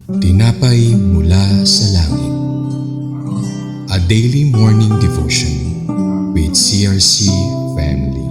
Tinapay mula sa langit. A daily morning devotion with CRC Family.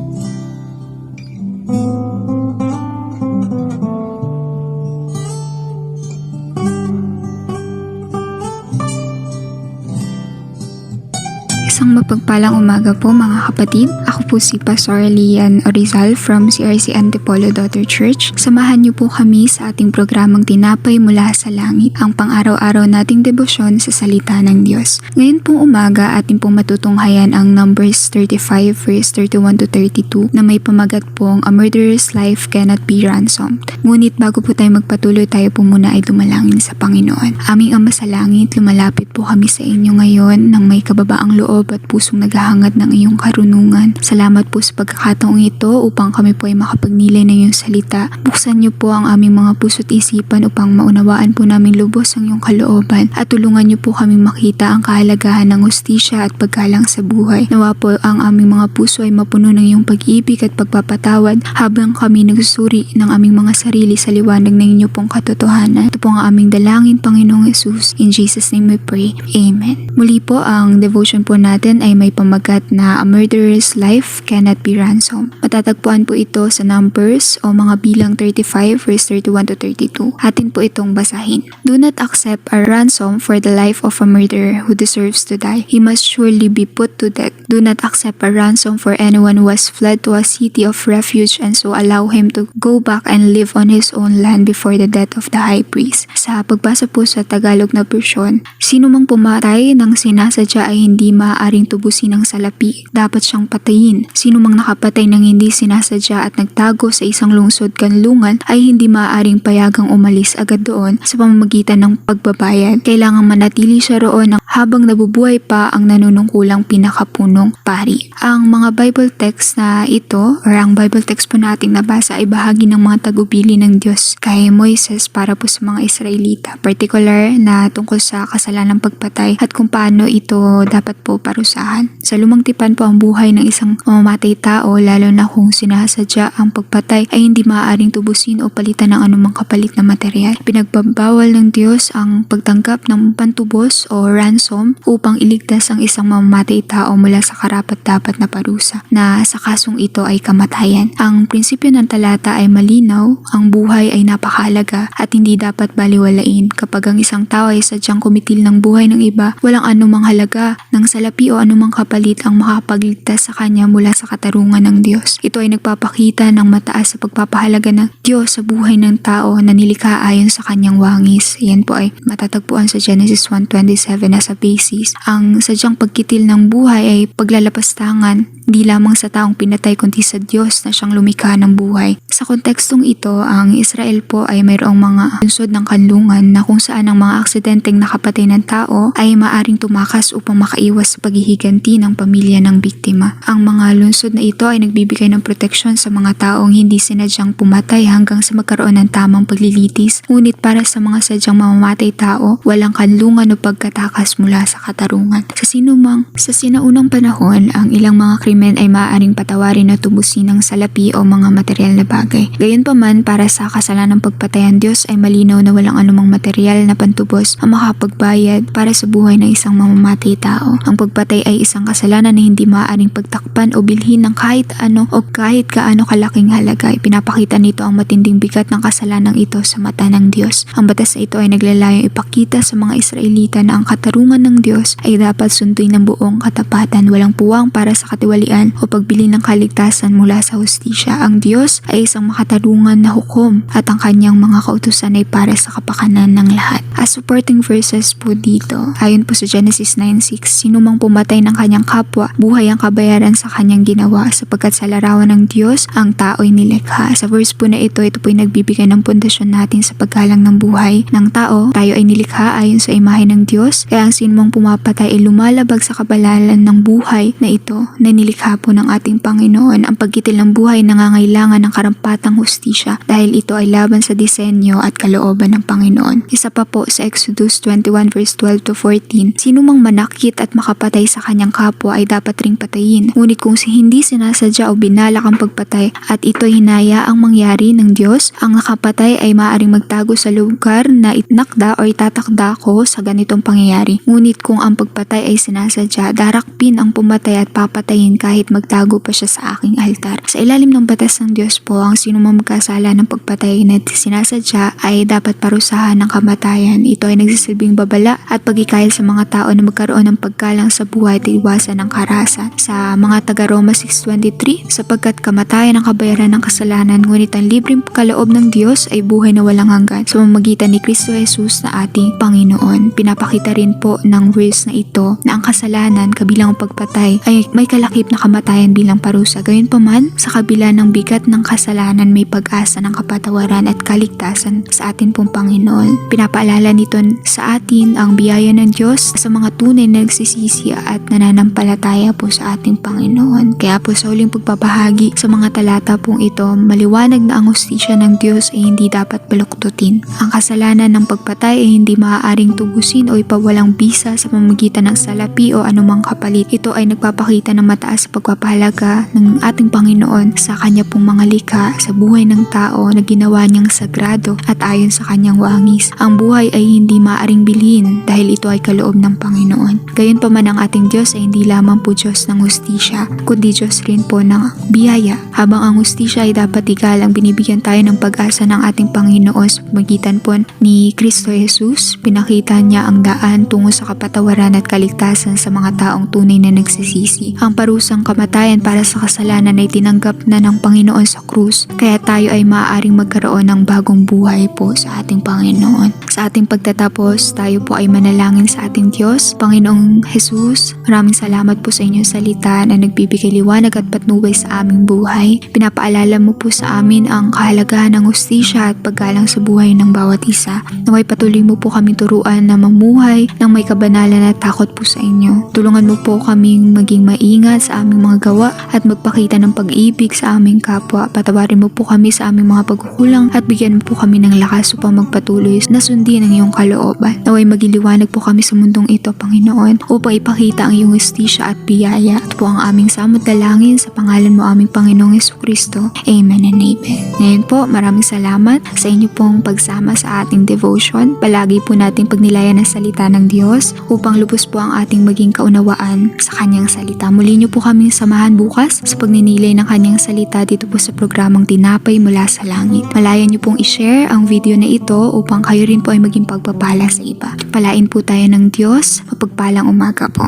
Isang mapagpalang umaga po mga kapatid. Ako po si Pastor Lian Orizal from CRC Antipolo Daughter Church. Samahan niyo po kami sa ating programang Tinapay mula sa Langit, ang pang-araw-araw nating debosyon sa salita ng Diyos. Ngayon pong umaga ating pong matutunghayan ang Numbers 35 verse 31 to 32 na may pamagat pong A Murderer's Life Cannot Be Ransomed. Ngunit bago po tayo magpatuloy, tayo po muna ay dumalangin sa Panginoon. Aming Ama sa Langit, lumalapit po kami sa inyo ngayon ng may kababaang loob at pusong naghahangad ng iyong karunungan. Salamat po sa pagkakataong ito upang kami po ay makapagnilay ng iyong salita. Buksan niyo po ang aming mga puso't isipan upang maunawaan po namin lubos ang iyong kalooban at tulungan niyo po kaming makita ang kahalagahan ng hustisya at paggalang sa buhay. Nawa po ang aming mga puso ay mapuno ng iyong pag-ibig at pagpapatawad habang kami nagsusuri ng aming mga sarili sa liwanag ng inyong pong katotohanan. Ito po ang aming dalangin, Panginoong Yesus. In Jesus' name we pray. Amen. Muli po, ang devotion po natin ay may pamagat na A Murderer's Life Cannot Be Ransomed. Matatagpuan po ito sa Numbers o mga bilang 35 verse 31 to 32. Atin po itong basahin. Do not accept a ransom for the life of a murderer who deserves to die. He must surely be put to death. Do not accept a ransom for anyone who has fled to a city of refuge and so allow him to go back and live on his own land before the death of the high priest. Sa pagbasa po sa Tagalog na version, sino mang pumatay ng sinasadya ay hindi maaaring tubusin ng salapi. Dapat siyang patayin. Sino mang nakapatay ng hindi sinasadya at nagtago sa isang lungsod kanlungan ay hindi maaaring payagang umalis agad doon sa pamamagitan ng pagbabayad. Kailangan manatili siya roon habang nabubuhay pa ang nanunungkulang pinakapunong pari. Ang mga Bible text na ito or ang Bible text po nating nabasa ay bahagi ng mga tagubili ng Diyos kay Moises para po sa mga Israelita. Particular na tungkol sa kasalanang pagpatay at kung paano ito dapat po parusahan. Sa lumang tipan po ang buhay ng isang mamamatay tao, lalo na kung sinasadya ang pagpatay, ay hindi maaaring tubusin o palitan ng anumang kapalit na material. Pinagbabawal ng Diyos ang pagtanggap ng pantubos o ransom upang iligtas ang isang mamamatay tao mula sa karapat-dapat na parusa na sa kasong ito ay kamatayan. Ang prinsipyo ng talata ay malinaw, ang buhay ay napakahalaga at hindi dapat baliwalain. Kapag ang isang tao ay sadyang kumitil ng buhay ng iba, walang anumang halaga ng salapi o anumang kapalit ang makapagligtas sa kanya mula sa katarungan ng Diyos. Ito ay nagpapakita ng mataas sa pagpapahalaga ng Diyos sa buhay ng tao na nilikha ayon sa kanyang wangis. Yan po ay matatagpuan sa Genesis 1:27 na sa basis. Ang sadyang pagkitil ng buhay ay paglalapastangan di lamang sa taong pinatay kundi sa Diyos na siyang lumikha ng buhay. Sa kontekstong ito, ang Israel po ay mayroong mga lungsod ng kanlungan na kung saan ang mga aksidenteng nakapatay ng tao ay maaring tumakas upang makaiwas sa paghihiganti ng pamilya ng biktima. Ang mga lungsod na ito ay nagbibigay ng proteksyon sa mga taong hindi sinadyang pumatay hanggang sa magkaroon ng tamang paglilitis. Ngunit para sa mga sadyang mamamatay tao, walang kanlungan o pagkatakas mula sa katarungan. Sa sinaunang panahon, ang ilang mga krimen ay maaaring patawarin o tubusin ng salapi o mga material na bagay. Gayunpaman, para sa kasalanang pagpatay ang Diyos ay malinaw na walang anumang material na pantubos ang makapagbayad para sa buhay ng isang mamamatay tao. Ang pagpatay ay isang kasalanan na hindi maaaring pagtakpan o bilhin ng kahit ano o kahit kaano kalaking halaga. Ipinapakita nito ang matinding bigat ng kasalanang ito sa mata ng Diyos. Ang batas na ito ay naglalayong ipakita sa mga Israelita na ang katarungan ng Diyos ay dapat sunduin ng buong katapatan, walang puwang para sa katiwalian o pagbili ng kaligtasan mula sa hustisya. Ang Diyos ay isang makatarungan na hukom at ang kanyang mga kautusan ay para sa kapakanan ng lahat. As supporting verses po dito, ayon po sa Genesis 9:6, sino mang pumatay ng kanyang kapwa, buhay ang kabayaran sa kanyang ginawa sapagkat sa larawan ng Diyos ang tao'y nilikha. Sa verse po na ito po'y nagbibigay ng pundasyon natin sa paggalang ng buhay ng tao. Tayo ay nilikha ayon sa imahe ng Diyos, kaya ang sino mang pumapatay ay lumalabag sa kabalalan ng buhay na ito na nilikha po ng ating Panginoon. Ang pagkitil ng buhay nangangailangan ng karampatang hustisya dahil ito ay laban sa disenyo at kalooban ng Panginoon. Isa pa po sa Exodus 21 verse 12 to 14, sino mang manakit at makapatay magpapatay sa kanyang kapwa ay dapat ring patayin. Ngunit kung hindi sinasadya o binalak ang pagpatay at ito'y hinayaang mangyari ng Diyos, ang nakapatay ay maaaring magtago sa lugar na itnakda o itatakda ko sa ganitong pangyayari. Ngunit kung ang pagpatay ay sinasadya, darakpin ang pumatay at papatayin kahit magtago pa siya sa aking altar. Sa ilalim ng batas ng Diyos po, ang sinumang magkasala ng pagpatay na sinasadya ay dapat parusahan ng kamatayan. Ito ay nagsisilbing babala at pagkikayal sa mga tao na magkaroon ng paggalang sa buhay at iwasan ng karahasan. Sa mga taga Roma 6:23, sapagkat kamatayan ang kabayaran ng kasalanan, ngunit ang libreng kaloob ng Diyos ay buhay na walang hanggan sa pamamagitan ni Kristo Jesus na ating Panginoon. Pinapakita rin po ng verse na ito na ang kasalanan kabilang ang pagpatay ay may kalakip na kamatayan bilang parusa. Gayunpaman, sa kabila ng bigat ng kasalanan may pag-asa ng kapatawaran at kaligtasan sa atin pong Panginoon. Pinapaalala nito sa atin ang biyaya ng Diyos sa mga tunay na nagsisisi at nananampalataya po sa ating Panginoon. Kaya po sa huling pagbabahagi sa mga talata pong ito, maliwanag na ang hustisya ng Diyos ay hindi dapat baluktutin. Ang kasalanan ng pagpatay ay hindi maaaring tubusin o ipawalang bisa sa pamamagitan ng salapi o anumang kapalit. Ito ay nagpapakita ng mataas sa pagpapahalaga ng ating Panginoon sa kanya pong mga likha sa buhay ng tao na ginawa niyang sagrado at ayon sa kanyang wangis. Ang buhay ay hindi maaaring bilhin dahil ito ay kaloob ng Panginoon. Gayunpaman ang ating Diyos ay hindi lamang po Diyos ng hustisya, kundi Diyos rin po ng biyaya. Habang ang hustisya ay dapat igalang, binibigyan tayo ng pag-asa ng ating Panginoon sa pamagitan po ni Kristo Jesus. Pinakita niya ang daan tungo sa kapatawaran at kaligtasan sa mga taong tunay na nagsisisi. Ang parusang kamatayan para sa kasalanan ay tinanggap na ng Panginoon sa krus, kaya tayo ay maaaring magkaroon ng bagong buhay po sa ating Panginoon. Sa ating pagtatapos, tayo po ay manalangin sa ating Diyos. Panginoong Jesus, maraming salamat po sa inyong salita na nagbibigay liwanag at patnubay sa aming buhay. Pinapaalala mo po sa amin ang kahalagahan ng hustisya at paggalang sa buhay ng bawat isa. Naway patuloy mo po kami turuan na mamuhay ng may kabanalan at takot po sa inyo. Tulungan mo po kaming maging maingat sa aming mga gawa at magpakita ng pag-ibig sa aming kapwa. Patawarin mo po kami sa aming mga pagkukulang at bigyan mo po kami ng lakas upang magpatuloy na sundin ang iyong kalooban. Naway magiliwanag po kami sa mundong ito, Panginoon, upang ipakita ang iyong hustisya at biyaya. Ito po ang aming samot dalangin sa pangalan mo aming Panginoong Jesucristo. Amen and amen. Ngayon po, maraming salamat sa inyo pong pagsama sa ating devotion. Palagi po natin pagnilayan ang salita ng Diyos upang lubos po ang ating maging kaunawaan sa kanyang salita. Muli niyo po kaming samahan bukas sa pagninilay ng kanyang salita dito po sa programang Tinapay Mula sa Langit. Malayan niyo pong i-share ang video na ito upang kayo rin po ay maging pagpapala sa iba. Palain po tayo ng Diyos. Mapagpalang umaga po.